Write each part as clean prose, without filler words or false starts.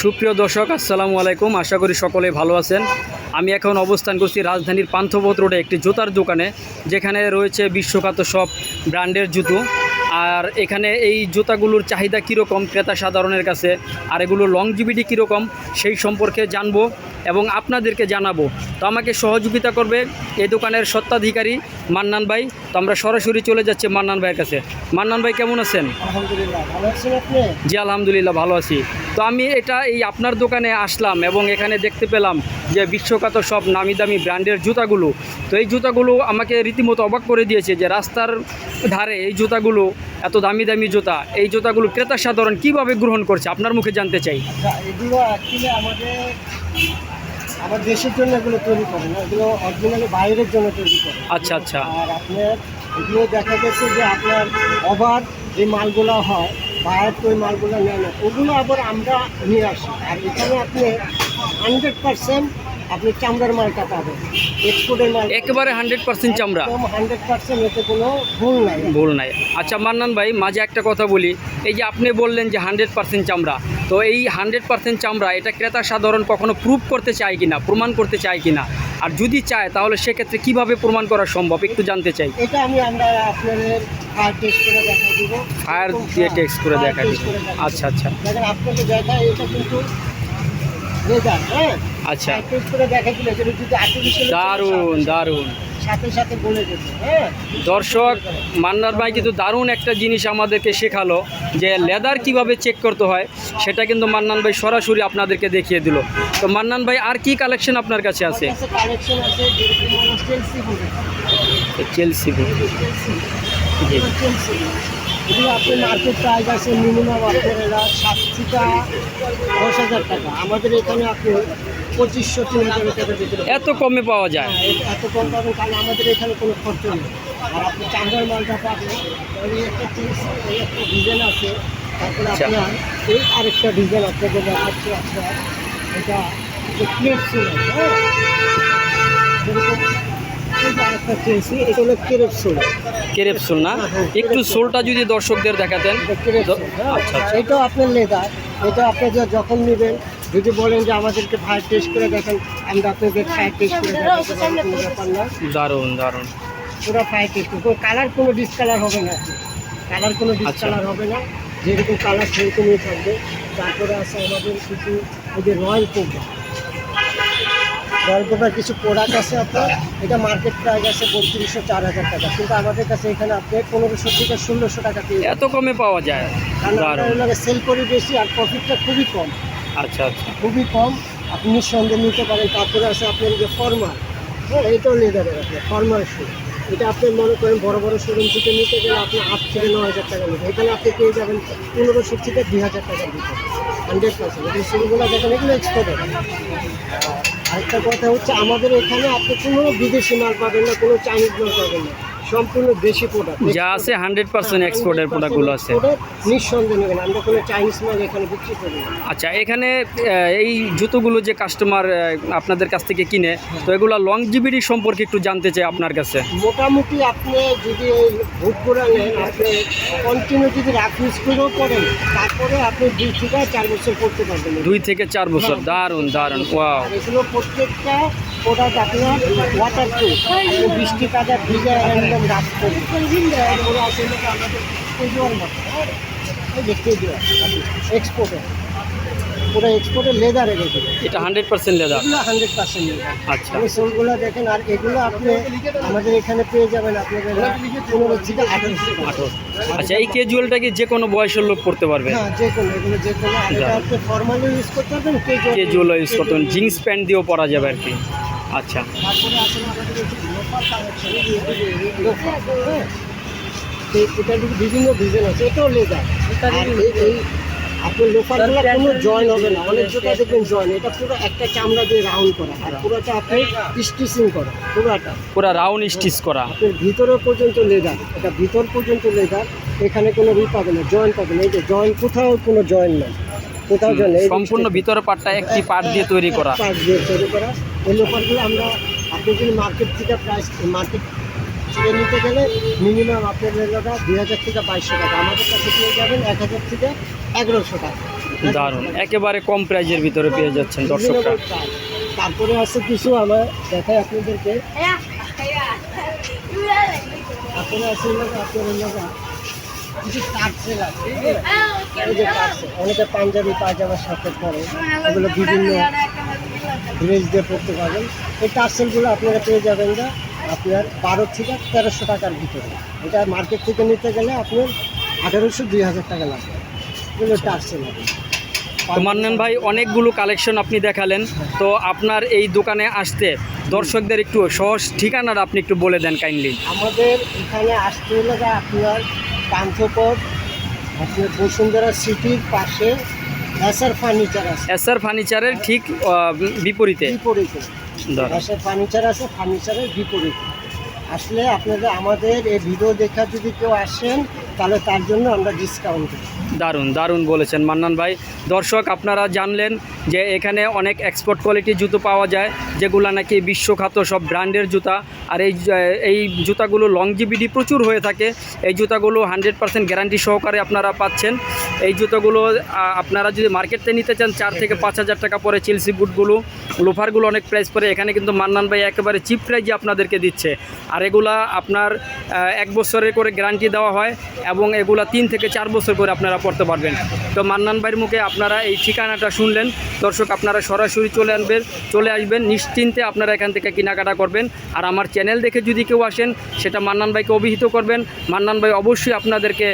সুপ্রিয় দর্শক, আসসালামু আলাইকুম। আশা করি সকলে ভালো আছেন। আমি এখন অবস্থান করছি রাজধানীর পান্থপথ রোডে একটি জুতার দোকানে, যেখানে রয়েছে বিশ্বখ্যাত সব ব্র্যান্ডের জুতো। আর এখানে এই জুতাগুলোর চাহিদা কীরকম ক্রেতা সাধারণের কাছে, আর এগুলোর লংজিভিটি কীরকম সেই সম্পর্কে জানবো এবং আপনাদেরকে জানাবো। তো আমাকে সহযোগিতা করবে এই দোকানের স্বত্বাধিকারী মান্নান ভাই। তো আমরা সরাসরি চলে যাচ্ছি মান্নান ভাইয়ের কাছে। মান্নান ভাই, কেমন আছেন? আলহামদুলিল্লাহ, ভালো আছেন আপনি? জি আলহামদুলিল্লাহ, ভালো আছি। তো আমি এই আপনার দোকানে আসলাম এবং এখানে দেখতে পেলাম যে বিশ্বখ্যাত সব নামি দামি ব্র্যান্ডের জুতাগুলো। তো এই জুতাগুলো আমাকে রীতিমতো অবাক করে দিয়েছে যে রাস্তার ধারে এই জুতাগুলো, এত দামি দামি জুতা, এই জুতাগুলো ক্রেতা সাধারণ কীভাবে গ্রহণ করছে আপনার মুখে জানতে চাই। আচ্ছা, এগুলো অ্যাকচুয়ালি আমার দেশের জন্য এগুলো তৈরি করে না, এগুলো অরিজিনালি বাইরের জন্য তৈরি করে। আচ্ছা আচ্ছা। আর আপনার এগুলো দেখা গেছে যে আপনার ওভার যে মালগুলো হয়, বাইরের তো ওই মালগুলো নেয় না, ওগুলো আবার আমরা নিয়ে আসি। আর এখানে আপনি 100% আপনি চামড়ার মালটা পাবেন, এক্সপোর্টের মাল, একেবারে 100% চামড়া, 100%, এতে কোনো ভুল নাই। আচ্ছা মান্নান ভাই, মাঝে একটা কথা বলি। এই যে আপনি বললেন যে 100% চামড়া, তো এই 100% চামড়া এটা ক্রেতা সাধারণ কখনো প্রুভ করতে চায় কিনা, প্রমাণ করতে চায় কিনা? আর যদি চায় তাহলে সেক্ষেত্রে কিভাবে প্রমাণ করা সম্ভব একটু জানতে চাই। এটা আমরা আপনাদের ফায়ার টেস্ট করে দেখা দিব, ফায়ার দিয়ে টেস্ট করে দেখা দিব। আচ্ছা আচ্ছা। দেখেন আপনাকে দেখায়, এটা কিন্তু লেদার। হ্যাঁ, আচ্ছা, টেস্ট করে দেখা দিলে যদি আর্টিফিশিয়াল দারুণ দারুণ, সাথে সাথে বলে দেবে। হ্যাঁ, দর্শক, মান্নান ভাই কিন্তু দারুণ একটা জিনিস আমাদেরকে শেখালো যে লেদার কিভাবে চেক করতে হয়, সেটা কিন্তু মান্নান ভাই সরাসরি আপনাদেরকে দেখিয়ে দিল। তো মান্নান ভাই, আর কি কালেকশন আপনার কাছে আছে? কালেকশন আছে, যেরকম হলো চেলসি বুট। চেলসি বুট, জি। চেলসি এগুলো আপনার মার্কেট প্রাইস আছে মিনিমাম আপনার 7 থেকে 10,000 টাকা। আমাদের এখানে আপনি 2500-3000 টাকা দিতে পারবেন। এত কমে পাওয়া যায়? এত কম পাবেন, কারণ আমাদের এখানে কোনো খরচ নেই। আর আপনি চামড়ার মালটা পাবেন। এই একটা চেলসি, এই একটা ডিজাইন আছে, তারপরে আপনার এই আরেকটা ডিজাইন আপনাদের দেখাচ্ছি। আপনার এটা ক্রেপ সোল। হ্যাঁ, যেরকম এই যে আরেকটা চেলসি, এটা হলো ক্রেপ সোল। ক্রেপ সোল না? একটু সোলটা যদি দর্শকদের দেখাতেন। আচ্ছা, এটাও আপনার লেদার। এটা আপনি যখন নেবেন, যদি বলেন যে আমাদেরকে ফায়ার টেস্ট করে দেখেন, আমরা আপনাদের ফায়ার টেস্ট করে দেখাতে পারবো, কোনো ব্যাপার না। দারুণ দারুণ, পুরো ফায়ার টেস্ট, কালার কোনো ডিসকালার হবে না, কালার কোনো ডিসকালার হবে না, যেরকম কালার সেরকমই থাকবে। তারপরে আছে আমাদের কিছু ওই যে রয়্যাল কোবরার কিছু প্রোডাক্ট আছে আপনার। এটা মার্কেট প্রাইস আছে 3200-4000 টাকা, কিন্তু আমাদের কাছে এখানে আপনি 1500 থেকে 1600 টাকা পেয়ে এত কমে পাওয়া যায়? কারণ আমরা সেল করি বেশি আর প্রফিটটা খুবই কম। আচ্ছা আচ্ছা, খুবই কম, আপনি নিঃসন্দেহে নিতে পারেন। তারপরে আছে আপনার যে ফর্মাল। হ্যাঁ, এটাও লেদারের আপনার ফর্মাল শু। এটা আপনি মনে করেন বড় বড় শোরুম থেকে নিতে গেলে আপনি 8 থেকে 9000 টাকা নেবেন, এখানে আপনি পেয়ে যাবেন 1500 থেকে 2000 টাকার ভিতরে 100%। এই শুরুগুলো দেখেন, এগুলো এক্সপোর্টের। আরেকটা কথা হচ্ছে, আমাদের এখানে আপনি কোনো বিদেশি মাল পাবেন না, কোনো চাইনিজ মাল পাবেন না, সম্পূর্ণ দেশি প্রোডাক্ট যা আছে 100% এক্সপোর্টের প্রোডাক্টগুলো আছে। নিঃসন্দেহে নেবেন, আমরা কোনো চাইনিজ মাল এখানে বিক্রি করি না। আচ্ছা, এখানে এই জুতোগুলো যে কাস্টমার আপনাদের কাছ থেকে কিনে, তো এগুলো লংজিভিটি সম্পর্কে একটু জানতে চাই আপনার কাছে। মোটামুটি আপনি যদি এই বুটগুলো নেন, আপনি কন্টিনিউ যদি রাফিউজ করেও করেন, তারপরে আপনি 2 থেকে 4 বছর করতে পারবেন। 2 থেকে 4 বছর, দারুণ দারুণ, ওয়াও। এগুলো প্রত্যেকটা প্রোডাক্ট আপনার ওয়াটার প্রুফ, আপনি বৃষ্টি কাদা ভিজে একদম রাখবেন। ওরা আসলে আমাদের কেজুয়াল মতো, এই যে কেজুয়াল এক্সপোর্টের, পুরো এক্সপোর্টের লেদারে রেখে, এটা 100% লেদার? এগুলো 100% লেদার। আচ্ছা, এই সোলগুলো দেখেন, আর এগুলো আপনি আমাদের এখানে পেয়ে যাবেন আপনাদের 15 থেকে 18। আচ্ছা, এই ক্যাজুয়ালটা কি যে কোনো বয়সের লোক পড়তে পারবে? হ্যাঁ, যে কোনো, এগুলো যে কোনো। আর এটা আপনি ফর্মালি ইউজ করতে পারবেন, ক্যাজুয়াল ইউজ করতে পারবেন, জিন্স প্যান্ট দিয়েও পরা যাবে আর কি। আচ্ছা, তারপরে আসলে আমাদের লোফার কালেকশন, লোফার, হ্যাঁ, এটা বিভিন্ন ডিজাইন আছে, এটাও লেদার। এই আপনার লোফারগুলো কোনো জয়েন হবে না, অনেক জোটা দেখবেন জয়েন, এটা পুরো একটা চামড়া দিয়ে রাউন্ড করা, আর পুরোটা আপনি স্টিচিং করা, পুরো রাউন্ড স্টিচ করা, আপনার ভিতরে পর্যন্ত লেদার, এটা ভিতর পর্যন্ত লেদার, এখানে কোনো পাবে না, জয়েন পাবে না। এই যে জয়েন, কোথাও কোনো জয়েন নেই, কোথাও জয়েন নেই, সম্পূর্ণ ভিতরের পার্টটা একটি পার্ট দিয়ে তৈরি করা, এই লোফারগুলো আমরা আপনি যদি মার্কেট থেকে ছিঁড়ে নিতে গেলে মিনিমাম আপনার লেদারটা 2000 থেকে 2200 টাকা, আমাদের কাছে পেয়ে যাবেন 1000 থেকে 1100 টাকা। দারুণ, একেবারে কম প্রাইজের ভিতরে পেয়ে যাচ্ছেন দর্শকরা। তারপরে আছে কিছু আমার দেখাই আপনাদেরকে। তারপরে আছে আপনার কিছু টার্সেল আছে, এই যে টার্সেল, অনেকে পাঞ্জাবি পায়জামার সাথে পরে, এগুলো বিভিন্ন ড্রেস দিয়ে পড়তে পারবেন। এই টার্সেলগুলো আপনারা পেয়ে যাবেন না আপনার 12 থেকে 1300 টাকার ভিতরে। এটা মার্কেট থেকে নিতে গেলে আপনার 1800-2000 টাকা লাগবে। এগুলো টার্সেল হবে। তো মান্নান ভাই, অনেকগুলো কালেকশন আপনি দেখালেন, তো আপনার এই দোকানে আসতে দর্শকদের একটু সহজ ঠিকানাটা আপনি একটু বলে দেন কাইন্ডলি। আমাদের এখানে আসতে হলে আপনার পান্থপথ, আপনার বসুন্ধরা সিটির পাশে এসআর ফার্নিচার আছে। এসআর ফার্নিচারের ঠিক বিপরীতে বিপরীতে দারুণ। এসআর ফার্নিচার আছে, ফার্নিচারের বিপরীতে আসলে আপনাদের আমাদের এই ভিডিও দেখা যদি কেউ আসেন তাহলে তার জন্য আমরা ডিসকাউন্ট দিই। দারুণ দারুণ বলেছেন মান্নান ভাই। দর্শক, আপনারা জানলেন যে এখানে অনেক এক্সপোর্ট কোয়ালিটির জুতো পাওয়া যায়, যেগুলো নাকি বিশ্বখ্যাত সব ব্র্যান্ডের জুতা। আর এই জুতাগুলো লংজিভিটি প্রচুর হয়ে থাকে। এই জুতাগুলো 100% গ্যারান্টি সহকারে আপনারা পাচ্ছেন। এই জুতোগুলো আপনারা যদি মার্কেটে নিতে চান 4 থেকে 5,000 টাকা পরে। চেলসি বুটগুলো, লোফারগুলো অনেক প্রাইস পরে, এখানে কিন্তু মান্নান ভাই একেবারে চিপ প্রাইজে আপনাদেরকে দিচ্ছে। আর এগুলা আপনার 1 বছরের করে গ্যারান্টি দেওয়া হয় এবং এগুলা 3 থেকে 4 বছর করে আপনারা পড়তে পারবেন। তো মান্নান ভাইয়ের মুখে আপনারা এই ঠিকানাটা শুনলেন দর্শক, আপনারা সরাসরি চলে আসবেন, নিশ্চিন্তে আপনারা এখান থেকে কেনাকাটা করবেন। আর আমার চ্যানেল দেখে যদি কেউ আসেন সেটা মান্নান ভাইকে অভিহিত করবেন, মান্নান ভাই অবশ্যই আপনাদেরকে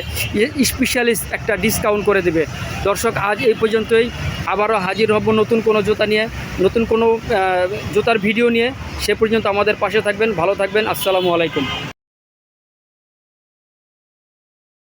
স্পেশালিস্ট একটা ডিসকাউন্ট করে দেবে। দর্শক, আজ এই পর্যন্তই, আবারও হাজির হব নতুন কোনো জুতা নিয়ে, নতুন কোনো জুতার ভিডিও নিয়ে। সে পর্যন্ত আমাদের পাশে থাকবেন, ভালো থাকবেন। আসসালামু আলাইকুম।